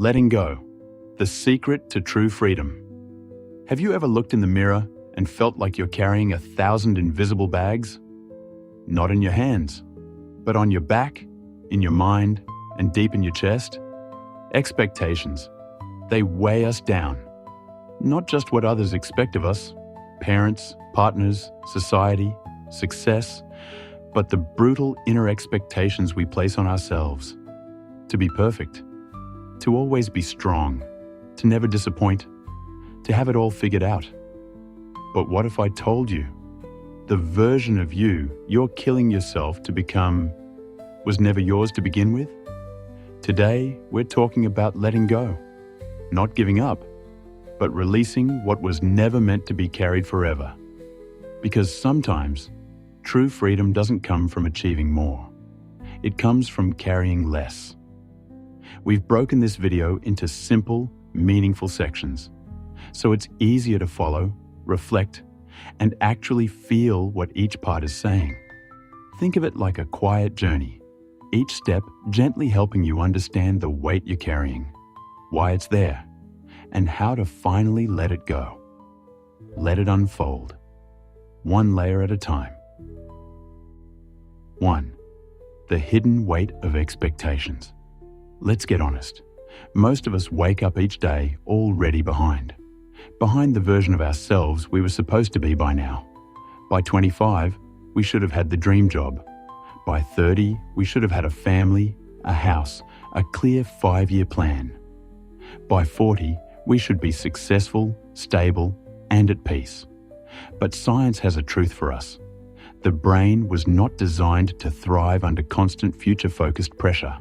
Letting go, the secret to true freedom. Have you ever looked in the mirror and felt like you're carrying 1,000 invisible bags? Not in your hands, but on your back, in your mind, and deep in your chest? Expectations. They weigh us down. Not just what others expect of us, parents, partners, society, success, but the brutal inner expectations we place on ourselves. To be perfect, to always be strong, to never disappoint, to have it all figured out. But what if I told you the version of you you're killing yourself to become was never yours to begin with? Today, we're talking about letting go, not giving up, but releasing what was never meant to be carried forever. Because sometimes, true freedom doesn't come from achieving more. It comes from carrying less. We've broken this video into simple, meaningful sections, so it's easier to follow, reflect, and actually feel what each part is saying. Think of it like a quiet journey, each step gently helping you understand the weight you're carrying, why it's there, and how to finally let it go. Let it unfold, one layer at a time. 1. The hidden weight of expectations. Let's get honest. Most of us wake up each day already behind the version of ourselves we were supposed to be by now. By 25, we should have had the dream job. By 30, we should have had a family, a house, a clear 5-year plan. By 40, we should be successful, stable, and at peace. But science has a truth for us. The brain was not designed to thrive under constant future-focused pressure.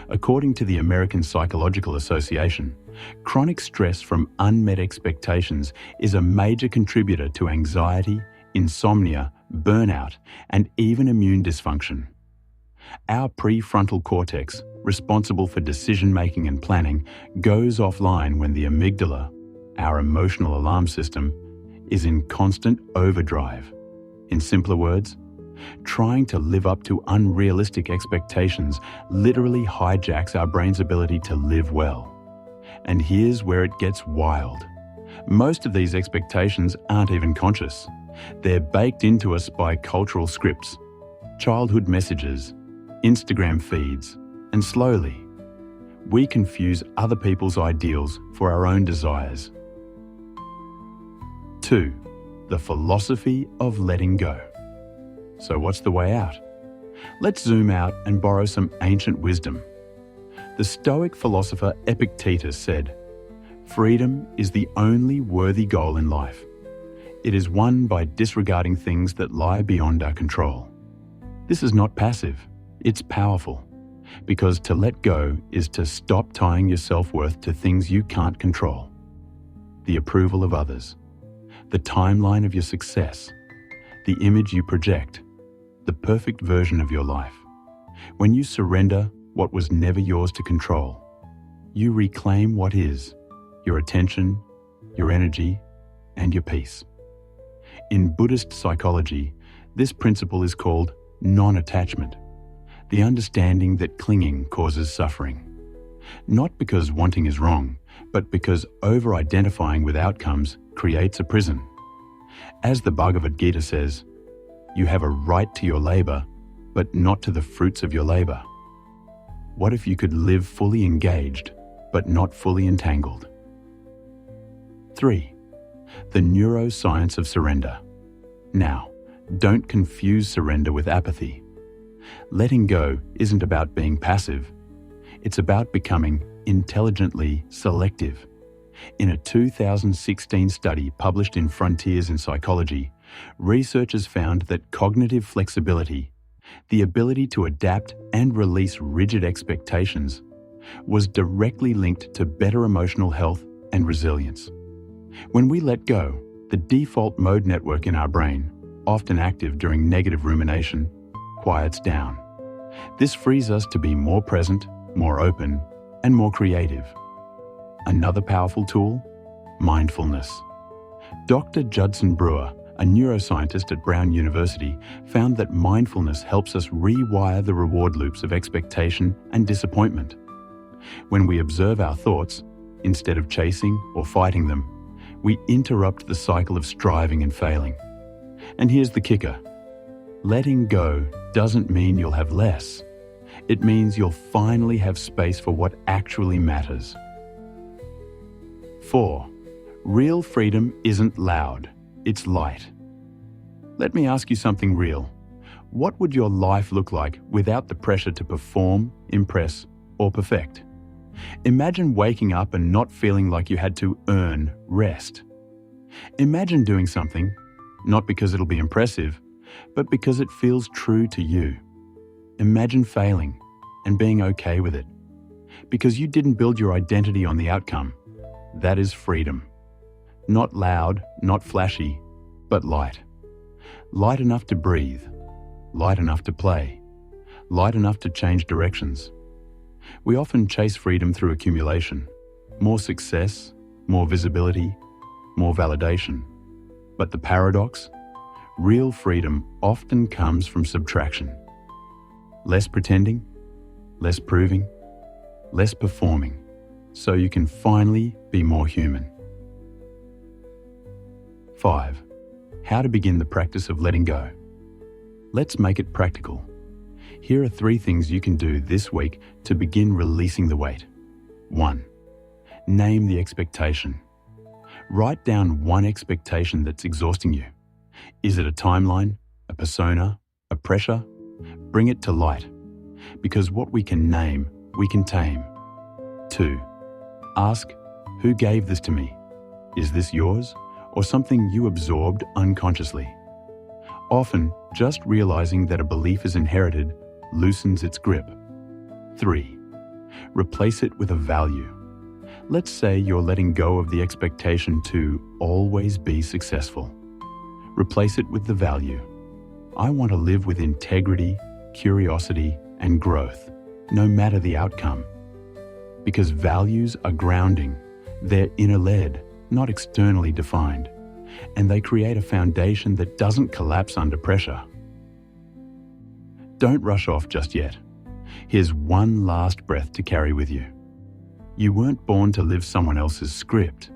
According to the American Psychological Association, chronic stress from unmet expectations is a major contributor to anxiety, insomnia, burnout, and even immune dysfunction. Our prefrontal cortex, responsible for decision-making and planning, goes offline when the amygdala, our emotional alarm system, is in constant overdrive. In simpler words, trying to live up to unrealistic expectations literally hijacks our brain's ability to live well. And here's where it gets wild. Most of these expectations aren't even conscious. They're baked into us by cultural scripts, childhood messages, Instagram feeds, and slowly, we confuse other people's ideals for our own desires. 2. The philosophy of letting go. So what's the way out? Let's zoom out and borrow some ancient wisdom. The Stoic philosopher Epictetus said, "Freedom is the only worthy goal in life. It is won by disregarding things that lie beyond our control." This is not passive, it's powerful. Because to let go is to stop tying your self-worth to things you can't control. The approval of others, the timeline of your success, the image you project, the perfect version of your life. When you surrender what was never yours to control, you reclaim what is, your attention, your energy, and your peace. In Buddhist psychology, this principle is called non-attachment, the understanding that clinging causes suffering. Not because wanting is wrong, but because over-identifying with outcomes creates a prison. As the Bhagavad Gita says, you have a right to your labor, but not to the fruits of your labor. What if you could live fully engaged, but not fully entangled? 3. The neuroscience of surrender. Now, don't confuse surrender with apathy. Letting go isn't about being passive. It's about becoming intelligently selective. In a 2016 study published in Frontiers in Psychology, researchers found that cognitive flexibility, the ability to adapt and release rigid expectations, was directly linked to better emotional health and resilience. When we let go, the default mode network in our brain, often active during negative rumination, quiets down. This frees us to be more present, more open, and more creative. Another powerful tool? Mindfulness. Dr. Judson Brewer, a neuroscientist at Brown University, found that mindfulness helps us rewire the reward loops of expectation and disappointment. When we observe our thoughts, instead of chasing or fighting them, we interrupt the cycle of striving and failing. And here's the kicker. Letting go doesn't mean you'll have less. It means you'll finally have space for what actually matters. 4. Real freedom isn't loud, it's light. Let me ask you something real. What would your life look like without the pressure to perform, impress, or perfect? Imagine waking up and not feeling like you had to earn rest. Imagine doing something, not because it'll be impressive, but because it feels true to you. Imagine failing and being okay with it, because you didn't build your identity on the outcome. That is freedom. Not loud, not flashy, but light. Light enough to breathe, light enough to play, light enough to change directions. We often chase freedom through accumulation, more success, more visibility, more validation. But the paradox? Real freedom often comes from subtraction. Less pretending, less proving, less performing, so you can finally be more human. 5. How to begin the practice of letting go. Let's make it practical. Here are 3 things you can do this week to begin releasing the weight. 1. Name the expectation. Write down one expectation that's exhausting you. Is it a timeline, a persona, a pressure? Bring it to light. Because what we can name, we can tame. 2. Ask, who gave this to me? Is this yours or something you absorbed unconsciously? Often, just realizing that a belief is inherited loosens its grip. 3. Replace it with a value. Let's say you're letting go of the expectation to always be successful. Replace it with the value. I want to live with integrity, curiosity, and growth, no matter the outcome. Because values are grounding. They're inner-led, not externally defined. And they create a foundation that doesn't collapse under pressure. Don't rush off just yet. Here's one last breath to carry with you. You weren't born to live someone else's script.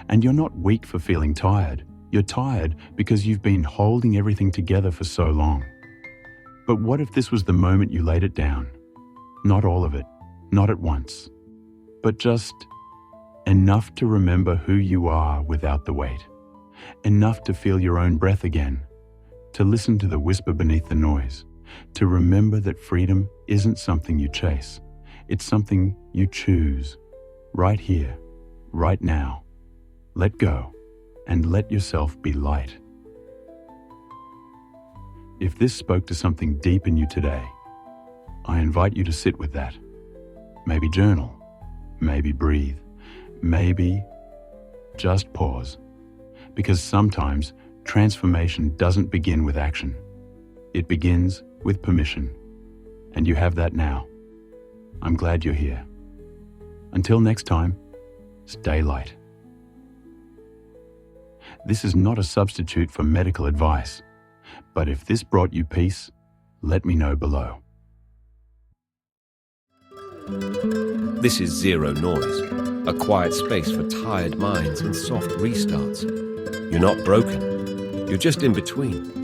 And you're not weak for feeling tired. You're tired because you've been holding everything together for so long. But what if this was the moment you laid it down? Not all of it, not at once, but just enough to remember who you are without the weight. Enough to feel your own breath again, to listen to the whisper beneath the noise, to remember that freedom isn't something you chase. It's something you choose, right here, right now. Let go and let yourself be light. If this spoke to something deep in you today, I invite you to sit with that. Maybe journal, maybe breathe, maybe just pause. Because sometimes transformation doesn't begin with action. It begins with permission. And you have that now. I'm glad you're here. Until next time, stay light. This is not a substitute for medical advice, but if this brought you peace, let me know below. This is Zero Noise, a quiet space for tired minds and soft restarts. You're not broken, you're just in between.